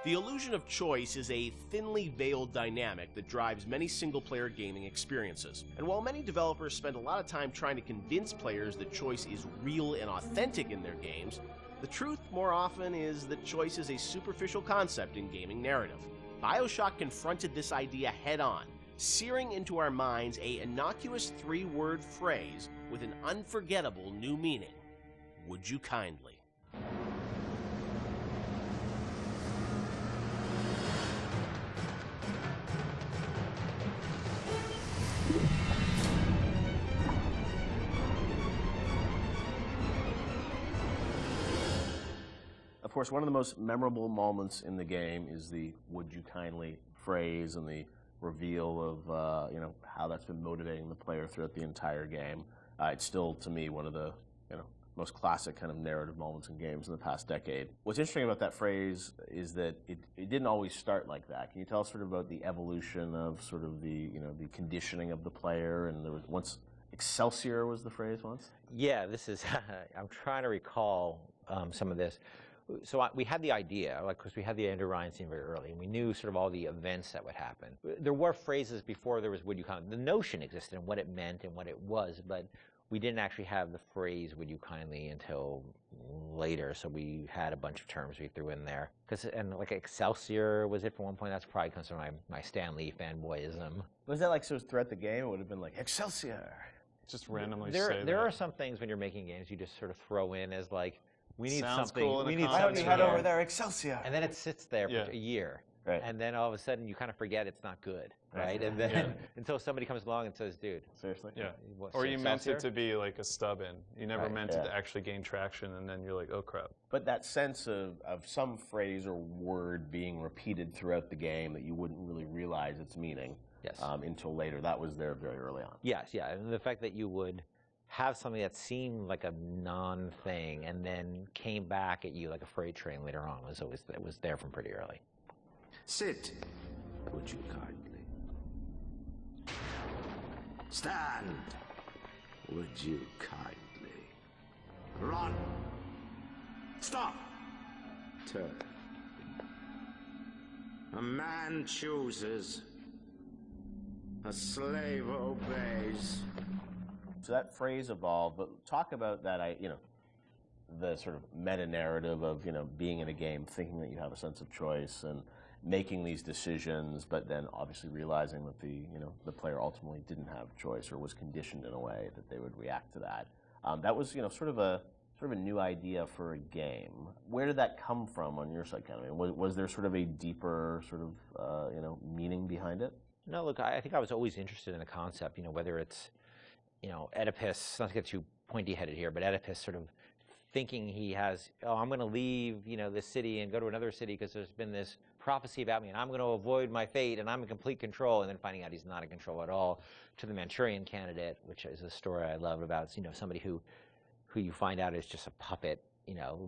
The illusion of choice is a thinly veiled dynamic that drives many single-player gaming experiences. And while many developers spend a lot of time trying to convince players that choice is real and authentic in their games, the truth more often is that choice is a superficial concept in gaming narrative. BioShock confronted this idea head-on, searing into our minds a innocuous 3-word phrase with an unforgettable new meaning. Would you kindly? Of course, one of the most memorable moments in the game is the "would you kindly" phrase and the reveal of how that's been motivating the player throughout the entire game. It's still, to me, one of the most classic kind of narrative moments in games in the past decade. What's interesting about that phrase is that it didn't always start like that. Can you tell us sort of about the evolution of sort of the conditioning of the player? And there was once Excelsior was the phrase once. Yeah, this is. I'm trying to recall some of this. So we had the idea, because we had the Andrew Ryan scene very early, and we knew sort of all the events that would happen. There were phrases before there was "would you kindly." The notion existed and what it meant and what it was, but we didn't actually have the phrase "would you kindly" until later. So we had a bunch of terms we threw in there. And like Excelsior was it for one point. That's probably comes from my Stan Lee fanboyism. Was that like so throughout the game? It would have been like Excelsior. Just randomly There are some things when you're making games you just sort of throw in as like, we need Sounds something. cool We need Why don't something. you head over there, Excelsior? And then it sits there for a year. Right. And then all of a sudden you kind of forget it's not good, right? And then until somebody comes along and says, dude. Seriously? Yeah. What, Or you meant Excelsior? it to be like a stub in. You never meant it Yeah. to actually gain traction, and then you're like, oh crap. But that sense of some phrase or word being repeated throughout the game that you wouldn't really realize its meaning until later, that was there very early on. Yes, yeah. And the fact that you would have something that seemed like a non-thing and then came back at you like a freight train later on it was there from pretty early. Sit, would you kindly? Stand, would you kindly? Run. Stop. Turn. A man chooses. A slave obeys. So that phrase evolved, but talk about that, the sort of meta-narrative of, being in a game, thinking that you have a sense of choice and making these decisions, but then obviously realizing that the player ultimately didn't have choice or was conditioned in a way that they would react to that. That was, sort of a new idea for a game. Where did that come from on your side, kind of? Was there sort of a deeper sort of, meaning behind it? No, look, I think I was always interested in the concept, whether it's Oedipus, not to get too pointy-headed here, but Oedipus sort of thinking he has, I'm going to leave, this city and go to another city because there's been this prophecy about me and I'm going to avoid my fate and I'm in complete control, and then finding out he's not in control at all, to the Manchurian Candidate, which is a story I love about, somebody who you find out is just a puppet,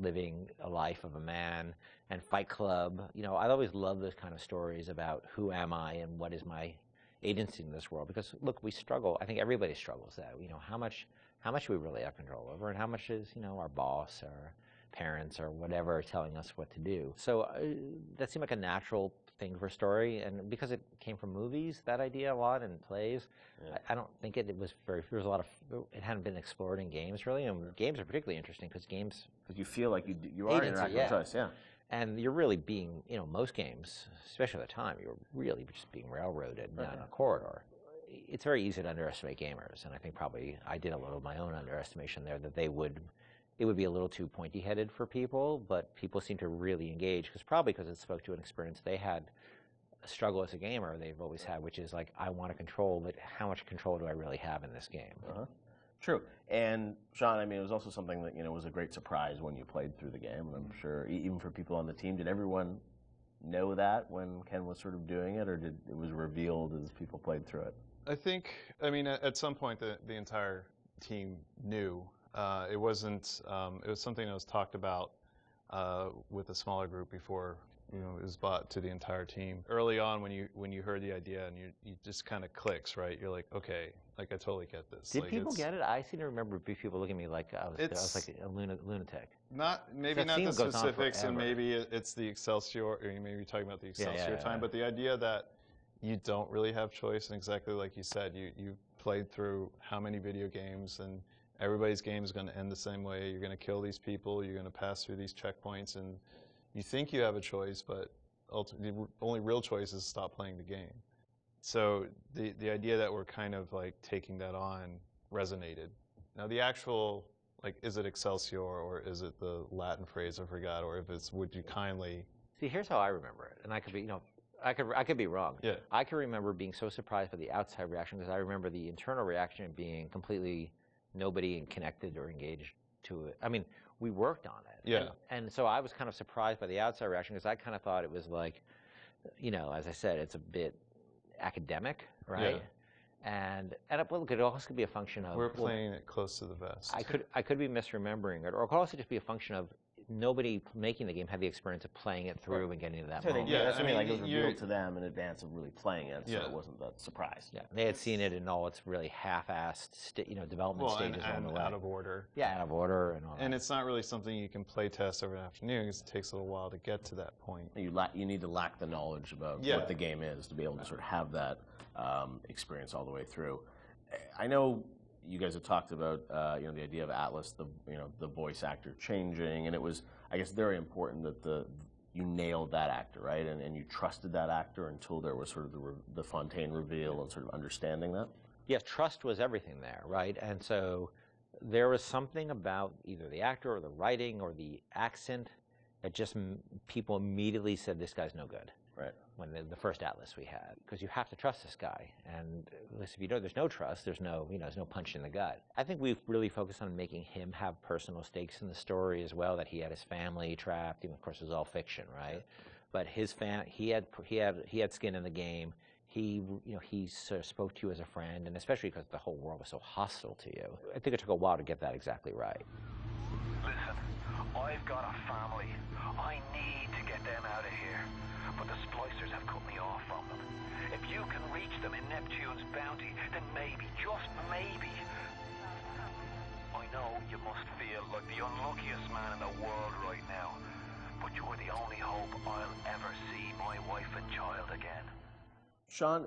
living a life of a man, and Fight Club. I always love those kind of stories about who am I and what is my agency in this world, because look, we struggle. I think everybody struggles that. How much do we really have control over, and how much is our boss or parents or whatever telling us what to do? So that seemed like a natural thing for a story, and because it came from movies, that idea a lot, and plays, I don't think it was very. There was a lot of. It hadn't been explored in games really, and games are particularly interesting because you feel like you are interacting with choice, And you're really being, most games, especially at the time, you're really just being railroaded down a corridor. It's very easy to underestimate gamers, and I think probably I did a little of my own underestimation there, that it would be a little too pointy-headed for people, but people seem to really engage, probably because it spoke to an experience they had, a struggle as a gamer they've always had, which is like, I want to control, but how much control do I really have in this game? True. And Sean, it was also something that, was a great surprise when you played through the game. And I'm sure even for people on the team, did everyone know that when Ken was sort of doing it, or it was revealed as people played through it? I think, at some point the entire team knew. It wasn't, it was something that was talked about with a smaller group before it was bought to the entire team. Early on, when you heard the idea and you just kind of clicks, right? You're like, okay, like I totally get this. Did like, people get it? I seem to remember people looking at me like I was like a lunatic. Maybe That not scene the goes on specifics, and forever. maybe it's the Excelsior, or maybe you're talking about the Excelsior yeah. time, but the idea that you don't really have choice, and exactly like you said, you played through how many video games, and everybody's game is going to end the same way. You're going to kill these people, you're going to pass through these checkpoints, and you think you have a choice, but ultimately, the only real choice is stop playing the game. So the idea that we're kind of like taking that on resonated. Now the actual, like, is it Excelsior or is it the Latin phrase I forgot, or if it's would you kindly? See, here's how I remember it, and I could be, I could be wrong. Yeah. I can remember being so surprised by the outside reaction because I remember the internal reaction being completely nobody connected or engaged to it. I mean, we worked on it. Yeah. And so I was kind of surprised by the outside reaction because I kind of thought it was like, as I said, it's a bit academic, right? Yeah. And it could also be a function of We're playing it close to the vest. I could be misremembering it, or it could also just be a function of nobody making the game had the experience of playing it through and getting to that moment. Yeah, that's I what I mean, mean, like it was revealed to them in advance of really playing it, so Yeah. it wasn't that surprise. Yeah, they had seen it in all its really half-assed, development stages and along the way. out of order. Yeah, out of order and all that. And it's not really something you can play test over an afternoon because it takes a little while to get to that point. You need to lack the knowledge about what the game is to be able to sort of have that experience all the way through. I know you guys have talked about the idea of Atlas, the voice actor changing, and it was, I guess, very important that you nailed that actor, right? And you trusted that actor until there was sort of the Fontaine reveal and sort of understanding that. Yes, trust was everything there, right? And so there was something about either the actor or the writing or the accent that just people immediately said, this guy's no good. Right. When the first Atlas we had, because you have to trust this guy, and if you don't, there's no trust. There's no punch in the gut. I think we've really focused on making him have personal stakes in the story as well. That he had his family trapped. Of course, it was all fiction, right? But he had skin in the game. He sort of spoke to you as a friend, and especially because the whole world was so hostile to you. I think it took a while to get that exactly right. Listen, I've got a family. I need to get them out of here. But the splicers have cut me off from them. If you can reach them in Neptune's bounty, then maybe, just maybe. I know you must feel like the unluckiest man in the world right now, but you're the only hope I'll ever see my wife and child again. Sean,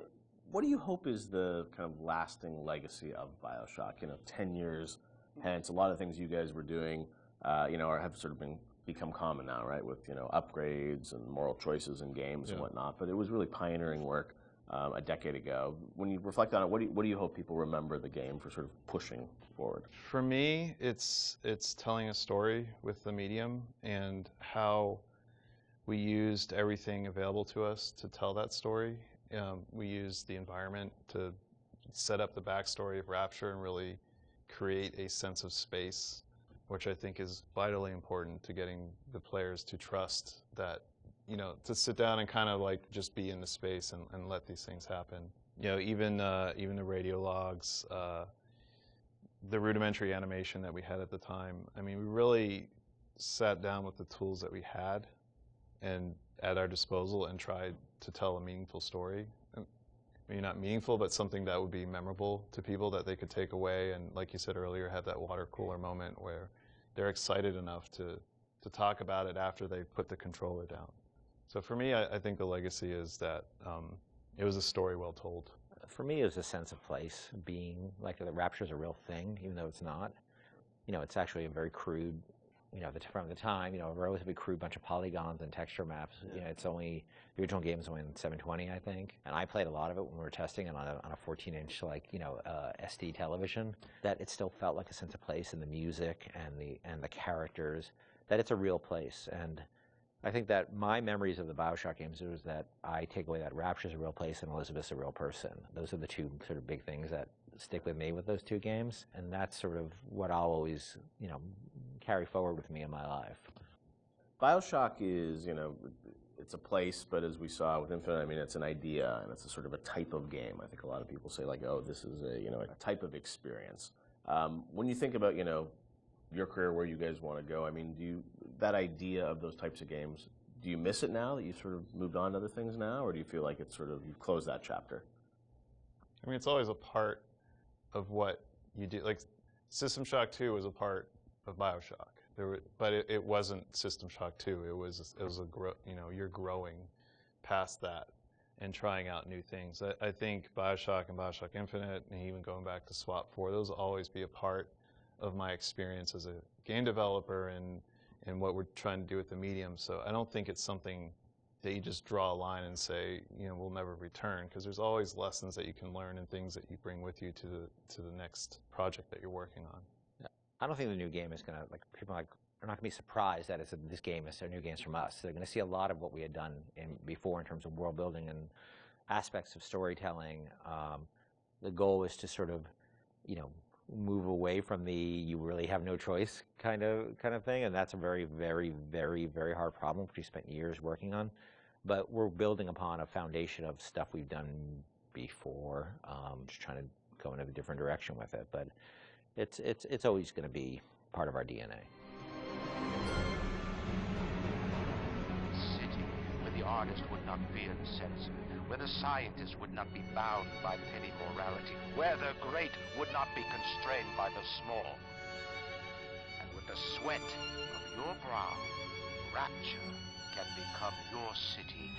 what do you hope is the kind of lasting legacy of BioShock? 10 years hence, a lot of things you guys were doing, have sort of become common now, right? With upgrades and moral choices in games and whatnot. But it was really pioneering work a decade ago. When you reflect on it, what do you hope people remember the game for sort of pushing forward? For me, it's telling a story with the medium and how we used everything available to us to tell that story. We used the environment to set up the backstory of Rapture and really create a sense of space, which I think is vitally important to getting the players to trust that, to sit down and kind of like just be in the space and let these things happen. Even the radio logs, the rudimentary animation that we had at the time. I mean, we really sat down with the tools that we had and at our disposal and tried to tell a meaningful story. Maybe not meaningful, but something that would be memorable to people that they could take away and, like you said earlier, have that water cooler moment where they're excited enough to talk about it after they put the controller down. So for me, I think the legacy is that it was a story well told. For me, it was a sense of place, being like the Rapture is a real thing, even though it's not. It's actually a very crude, from the time, a relatively crude bunch of polygons and texture maps. It's only, the original game is only in 720, I think. And I played a lot of it when we were testing it on a 14-inch, SD television. That it still felt like a sense of place in the music and the characters, that it's a real place. And I think that my memories of the BioShock games was that I take away that Rapture's a real place and Elizabeth's a real person. Those are the two sort of big things that stick with me with those two games. And that's sort of what I'll always, carry forward with me in my life. BioShock is, it's a place, but as we saw with Infinite, I mean, it's an idea and it's a sort of a type of game. I think a lot of people say like, oh, this is a type of experience. When you think about, your career, where you guys want to go, I mean, that idea of those types of games, do you miss it now that you've sort of moved on to other things now, or do you feel like it's sort of, you've closed that chapter? I mean, it's always a part of what you do. Like, System Shock 2 was a part of BioShock. But it wasn't System Shock 2. It was you're growing past that and trying out new things. I think BioShock and BioShock Infinite, and even going back to SWAT 4, those will always be a part of my experience as a game developer and what we're trying to do with the medium. So I don't think it's something that you just draw a line and say, we'll never return, because there's always lessons that you can learn and things that you bring with you to the next project that you're working on. Yeah. I don't think the new game is going to, people are not going to be surprised that this game is new games from us. They're going to see a lot of what we had done before in terms of world building and aspects of storytelling. The goal is to sort of, move away from the you really have no choice kind of thing, and that's a very, very, very, very hard problem, which we spent years working on. But we're building upon a foundation of stuff we've done before, just trying to go in a different direction with it. But it's always going to be part of our DNA. City where the artist would not fear the censor, where the scientist would not be bound by petty morality, where the great would not be constrained by the small. And with the sweat of your brow, rapture can become your city